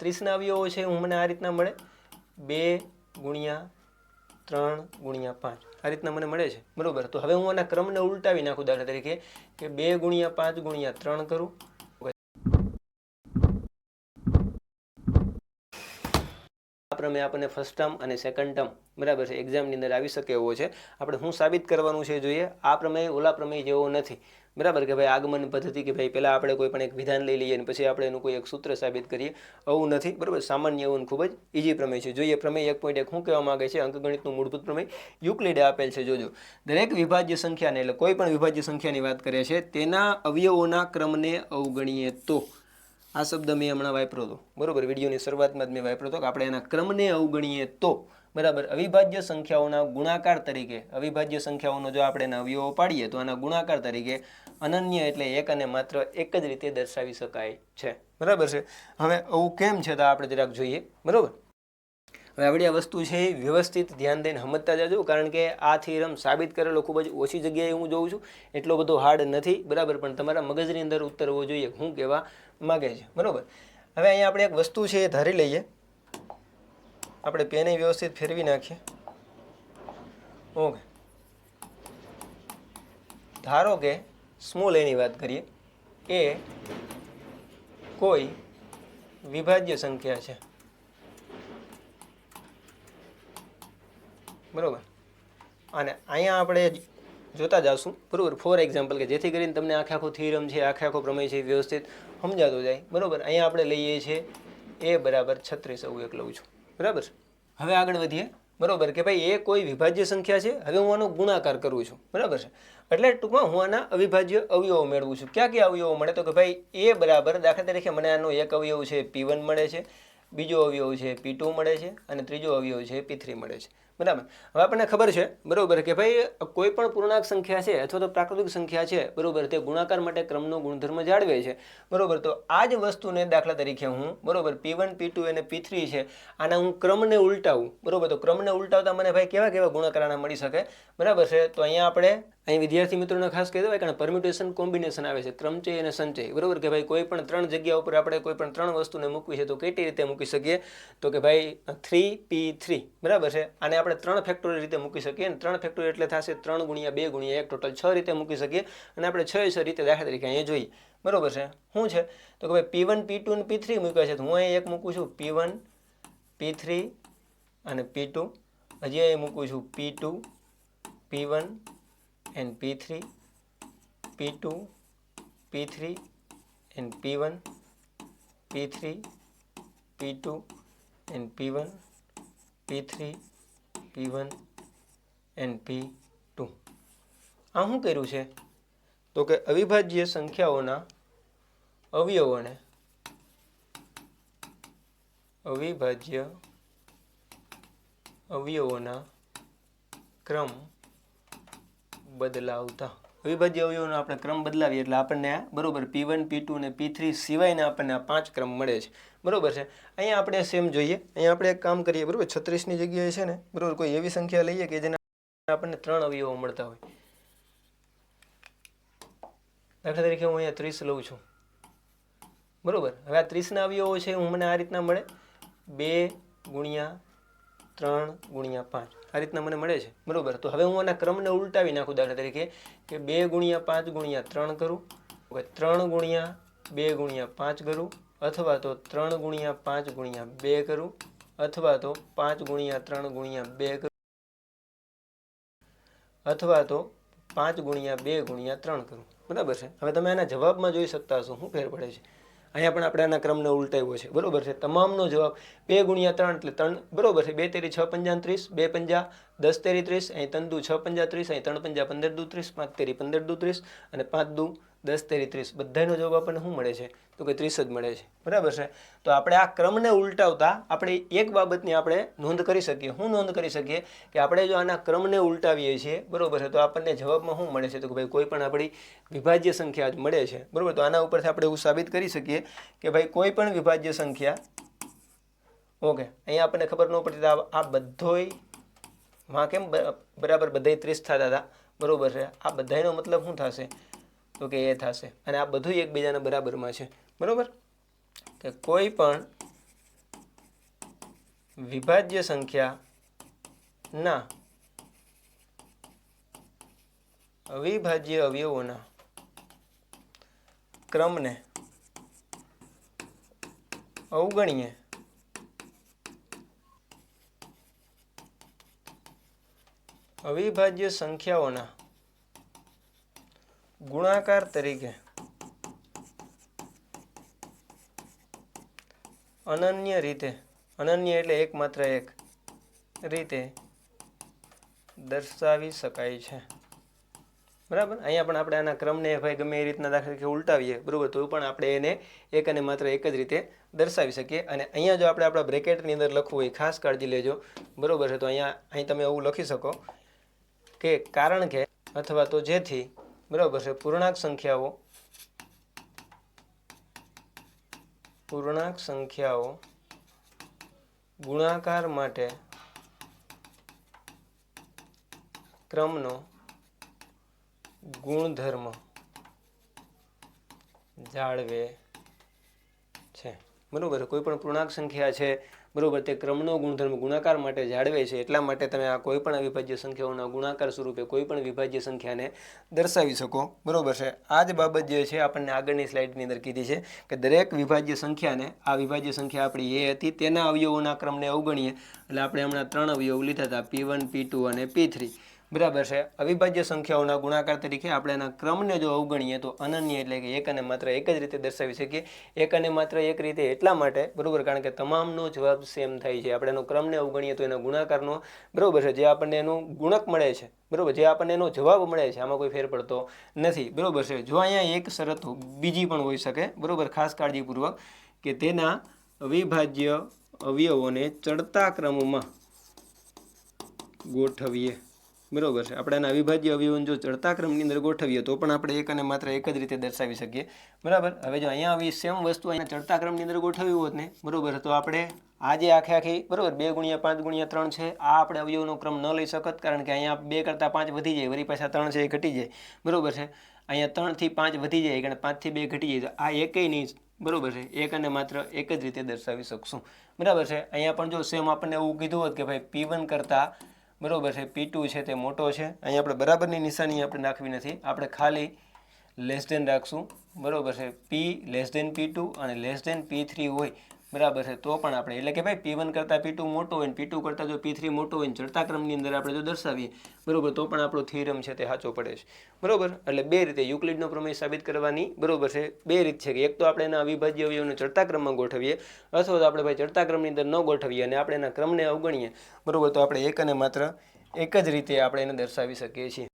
30 અવયવો છે હું મને આ રીતના મળે 2 ગુણ્યા 3 ગુણ્યા 5 આ રીતના મને મળે છે બરોબર। તો હવે હું આના ક્રમને ઉલટાવી નાખું દાખલા તરીકે કે 2 ગુણ્યા 5 ગુણ્યા 3 કરું। આ પ્રમેય આપણને ફર્સ્ટ ટર્મ અને સેકન્ડ ટર્મ બરાબર છે એક્ઝામની અંદર આવી શકે એવો છે। આપણે શું સાબિત કરવાનું છે જોઈએ। આ પ્રમેય ઓલા પ્રમેય જેવો નથી બરાબર કે ભાઈ આગમન પદ્ધતિ કે ભાઈ પહેલાં આપણે કોઈ પણ એક વિધાન લઈ લઈએ અને પછી આપણે એનું કોઈ એક સૂત્ર સાબિત કરીએ આવું નથી બરાબર। સામાન્ય એવું ખૂબ જ ઇઝી પ્રમેય છે। જોઈએ પ્રમેય 1.1 શું કહેવા માંગે છે અંકગણિતનું મૂળભૂત પ્રમેય યુક્લિડે આપેલ છે। જોજો દરેક વિભાજ્ય સંખ્યાને એટલે કોઈ પણ વિભાજ્ય સંખ્યાની વાત કરે છે તેના અવયવોના ક્રમને અવગણીએ તો આ શબ્દ મેં હમણાં વાપર્યો હતો બરાબર વિડીયોની શરૂઆતમાં જ મેં વાપર્યો હતો કે આપણે એના ક્રમને અવગણીએ તો બરાબર અવિભાજ્ય સંખ્યાઓના ગુણાકાર તરીકે અવિભાજ્ય સંખ્યાઓનો જો આપણે એના અવયવો પાડીએ તો આના ગુણાકાર તરીકે અનન્ય એટલે એક અને માત્ર એક જ રીતે દર્શાવી શકાય છે બરાબર છે। હવે આવું કેમ છે તો આપણે જરાક જોઈએ બરાબર। હવે આપણી આ વસ્તુ છે એ વ્યવસ્થિત ધ્યાન દઈને સમજતા જજો કારણ કે આ થિયરમ સાબિત કરેલો ખૂબ જ ઓછી જગ્યાએ હું જોઉં છું એટલો બધો હાર્ડ નથી બરાબર પણ તમારા મગજની અંદર ઉતરવો જોઈએ હું કહેવા માગે છે બરાબર। હવે અહીંયા આપણે એક વસ્તુ છે એ ધારી લઈએ આપણે પેને વ્યવસ્થિત ફેરવી નાખીએ ઓકે ધારો કે સ્મોલ એની વાત કરીએ એ કોઈ વિભાજ્ય સંખ્યા છે બરાબર અને અહીંયા આપણે જોતા જાશું બરાબર ફોર એક્ઝામ્પલ કે જેથી કરીને તમને આખે આખો થિયરમ છે આખે આખો પ્રમેય છે વ્યવસ્થિત સમજાતો જાય બરાબર। અહીંયા આપણે લઈએ છીએ એ બરાબર 36 આવું એક લઉં છું બરાબર। હવે આગળ વધીએ બરાબર કે ભાઈ એ કોઈ વિભાજ્ય સંખ્યા છે હવે હું આનો ગુણાકાર કરું છું બરાબર છે એટલે ટૂંકમાં હું આના અવિભાજ્ય અવયવો મેળવું છું। ક્યાં ક્યાં અવયવો મળે તો કે ભાઈ એ બરાબર દાખલા તરીકે મને આનો એક અવયવ છે P1 મળે છે બીજો અવયવ છે P2 મળે છે અને ત્રીજો અવયવ છે P3 મળે છે બરાબર। હવે આપણને ખબર છે બરાબર કે ભાઈ કોઈ પણ પૂર્ણાંક સંખ્યા છે અથવા તો પ્રાકૃતિક સંખ્યા છે બરાબર તે ગુણાકાર માટે ક્રમનો ગુણધર્મ જાળવે છે બરાબર। તો આ જ વસ્તુને દાખલા તરીકે હું બરાબર P1 P2 અને P3 છે આના હું ક્રમને ઉલટાવું બરાબર તો ક્રમને ઉલટાવતા મને ભાઈ કેવા કેવા ગુણાકાર આના મળી શકે બરાબર છે। તો અહીંયા આપણે અહીં વિદ્યાર્થી મિત્રોને ખાસ કહી દેવાય કારણ પરમ્યુટેશન કોમ્બિનેશન આવે છે ક્રમચય અને સંચય બરાબર કે ભાઈ કોઈ પણ 3 જગ્યા ઉપર આપણે કોઈ પણ 3 વસ્તુને મૂકવી છે તો કઈ રીતે મૂકી શકીએ તો કે ભાઈ 3P3 બરાબર છે આને આપણે 3 ફેક્ટોરિયલ રીતે મૂકી શકીએ અને 3 ફેક્ટોરિયલ એટલે થશે 3 ગુણ્યા 2 ગુણ્યા 1 ટોટલ 6 રીતે મૂકી શકીએ અને આપણે 6 રીતે દાખલા તરીકે અહીંયા જોઈએ બરાબર છે શું છે તો કે ભાઈ P1 P2 અને P3 મૂક્યા છે તો હું અહીં એક મૂકું છું P1 P3 અને P2 હજી અહીં મૂકું છું P2 P1 and P3 P2 P3 and P1 P3 P2 and P1 P3 P1 and P2 આ શું કર્યું છે તો કે અવિભાજ્ય સંખ્યાઓના અવયવોને અવિભાજ્ય અવયવોના ક્રમ બદલાવતા અવિભાજ્ય અવયવોનો આપણે ક્રમ બદલાવીએ એટલે આપણને આ બરોબર P1 P2 અને P3 સિવાયના આપણને આ 5 ક્રમ મળે છે બરોબર છે। અહીંયા આપણે સેમ જોઈએ અહીંયા આપણે એક કામ કરીએ બરોબર 36ની જગ્યાએ છે ને બરોબર કોઈ એવી સંખ્યા લઈએ કે જેના આપણને 3 અવયવો મળતા હોય દાખલા તરીકે હું અહીંયા 30 લઉં છું બરોબર। હવે આ 30ના અવયવો છે હું મને આ રીતના મળે 2 ગુણ્યા 3 ગુણ્યા 5 આ રીતના મને મળે છે બરોબર। તો હવે હું આના ક્રમને ઉલટાવી નાખું દાખલા તરીકે કે 2 ગુણ્યા 5 ગુણ્યા 3 કરું 3 ગુણ્યા 2 ગુણ્યા 5 કરું અથવા તો 3 ગુણ્યા 5 ગુણ્યા 2 કરું અથવા તો 5 ગુણ્યા 3 ગુણ્યા 2 કરું અથવા તો 5 ગુણ્યા 2 ગુણ્યા 3 કરું બરાબર છે। હવે તમે આના જવાબમાં જોઈ શકતા હશો શું ફેર પડે છે અહીંયા પણ આપણે આના ક્રમને ઉલટાવ્યો છે બરોબર છે। તમામનો જવાબ 2 ગુણ્યા 3 એટલે 3 બરોબર છે 2 તેરી 6 પંજા 30 2 પંજા 10 તેરી 30 અહીં 3 દુ 6 પંજા 30 અહીં 3 પંજા 15 દુ 30 5 તેરી 15 દુ 30 અને 5 દુ 10 તેરી 30 બધાનો જવાબ આપણને શું મળે છે તો કે 30 જ મળે છે બરાબર છે। તો આપણે આ ક્રમને ઉલટાવતા આપણે એક બાબતની આપણે નોંધ કરી શકીએ શું નોંધ કરી શકીએ કે આપણે જો આના ક્રમને ઉલટાવીએ છીએ બરોબર છે તો આપણને જવાબમાં શું મળે છે તો કે ભાઈ કોઈ પણ આપણી વિભાજ્ય સંખ્યા જ મળે છે બરોબર। તો આના ઉપરથી આપણે એવું સાબિત કરી શકીએ કે ભાઈ કોઈ પણ વિભાજ્ય સંખ્યા ઓકે અહીંયા આપણને ખબર ન પડતી આ બધોય માં કેમ બરાબર બધાય 30 થતા હતા બરોબર છે આ બધાયનો મતલબ શું થશે તો કે એ થશે અને આ બધું એકબીજાના બરાબરમાં છે બરોબર કે કોઈ પણ વિભાજ્ય સંખ્યાના અવિભાજ્ય અવયવોના ક્રમને અવગણીએ અવિભાજ્ય સંખ્યાઓના ગુણાકાર તરીકે અનન્ય રીતે, અનન્ય એટલે એકમાત્ર એક રીતે દર્શાવી શકાય છે. બરાબર. અહીંયા પણ આપણે આના ક્રમને ભાઈ ગમે એ રીતના દાખલા તરીકે ઉલટાવીએ, બરાબર, તો પણ આપણે એને એક અને માત્ર એક જ રીતે દર્શાવી શકીએ. અને અહીંયા જો આપણે આપણા બ્રેકેટની અંદર લખવું હોય, ખાસ કાળજી લેજો, બરાબર છે. તો અહીં તમે એવું લખી શકો કે કારણ કે અથવા તો જેથી, બરાબર છે, પૂર્ણાંક સંખ્યાઓ ગુણાકાર માટે ક્રમનો ગુણધર્મ જાળવે છે. બરાબર. કોઈ પણ પૂર્ણાંક સંખ્યા છે, બરાબર, તે ક્રમનો ગુણધર્મ ગુણાકાર માટે જાળવે છે. એટલા માટે તમે આ કોઈ પણ અવિભાજ્ય સંખ્યાઓના ગુણાકાર સ્વરૂપે કોઈ પણ વિભાજ્ય સંખ્યાને દર્શાવી શકો. બરાબર છે. આ જ બાબત જે છે આપણને આગળની સ્લાઇડની અંદર કીધી છે કે દરેક વિભાજ્ય સંખ્યાને, આ વિભાજ્ય સંખ્યા આપણી એ હતી, તેના અવયવોના ક્રમને અવગણીએ. એટલે આપણે હમણાં 3 અવયવ લીધા હતા, P1, P2 અને P3. બરાબર છે. અવિભાજ્ય સંખ્યાઓના ગુણાકાર તરીકે આપણે એના ક્રમને જો અવગણીએ તો અનન્ય એટલે કે એક અને માત્ર એક જ રીતે દર્શાવી શકીએ. એક અને માત્ર એક રીતે એટલા માટે, બરાબર, કારણ કે તમામનો જવાબ સેમ થાય છે. આપણે એનો ક્રમને અવગણીએ તો એના ગુણાકારનો, બરાબર છે, જે આપણને એનું ગુણક મળે છે, બરાબર, જે આપણને એનો જવાબ મળે છે, આમાં કોઈ ફેર પડતો નથી. બરાબર છે. જો અહીંયા એક શરત બીજી પણ હોઈ શકે, બરાબર, ખાસ કાળજીપૂર્વક, કે તેના અવિભાજ્ય અવયવોને ચડતા ક્રમમાં ગોઠવીએ. બરાબર છે. આપણે એના અવિભાજ્ય અવયવોને જો ચડતા ક્રમની અંદર ગોઠવીએ તો પણ આપણે એક અને માત્ર એક જ રીતે દર્શાવી શકીએ. બરાબર. હવે જો અહીંયા આવી સેમ વસ્તુ અહીંયા ચડતા ક્રમની અંદર ગોઠવી હોત ને, બરાબર, તો આપણે આ જે આખી, બરાબર, 2 × 5 × 3 છે, આ આપણે અવયવનો ક્રમ ન લઈ શકત, કારણ કે અહીંયા 2 કરતાં 5 વધી જાય, વળી પાછા 3 છે એ ઘટી જાય. બરાબર છે. અહીંયા 3 થી 5 વધી જાય, કારણ 5 થી 2 ઘટી જાય, તો આ એકેય નહીં, બરાબર છે, એક અને માત્ર એક જ રીતે દર્શાવી શકશું. બરાબર છે. અહીંયા પણ જો સેમ આપણને એવું કીધું હોત કે ભાઈ P1 કરતાં, બરાબર છે, P2 છે તે મોટો છે. અહીંયા આપણે બરાબરની નિશાની આપણે નાખવી નથી, આપણે ખાલી લેસ ધેન રાખશું. બરાબર છે. P લેસ ધેન P2 અને લેસ ધેન P3 હોય, બરાબર છે, તો પણ આપણે, એટલે કે ભાઈ P1 કરતાં P2 મોટો હોય ને P2 કરતાં જો P3 મોટો હોય ને ચડતા ક્રમની અંદર આપણે જો દર્શાવીએ, બરાબર, તો પણ આપણો થિયરમ છે તે સાચો પડે છે. બરાબર. એટલે બે રીતે યુક્લિડનો પ્રમેય સાબિત કરવાની, બરાબર છે, બે રીત છે કે એક તો આપણે એના અવિભાજ્ય અવયવોને ચડતા ક્રમમાં ગોઠવીએ, અથવા તો આપણે ભાઈ ચડતા ક્રમની અંદર ન ગોઠવીએ અને આપણે એના ક્રમને અવગણીએ, બરાબર, તો આપણે એક અને માત્ર એક જ રીતે આપણે એને દર્શાવી શકીએ છીએ.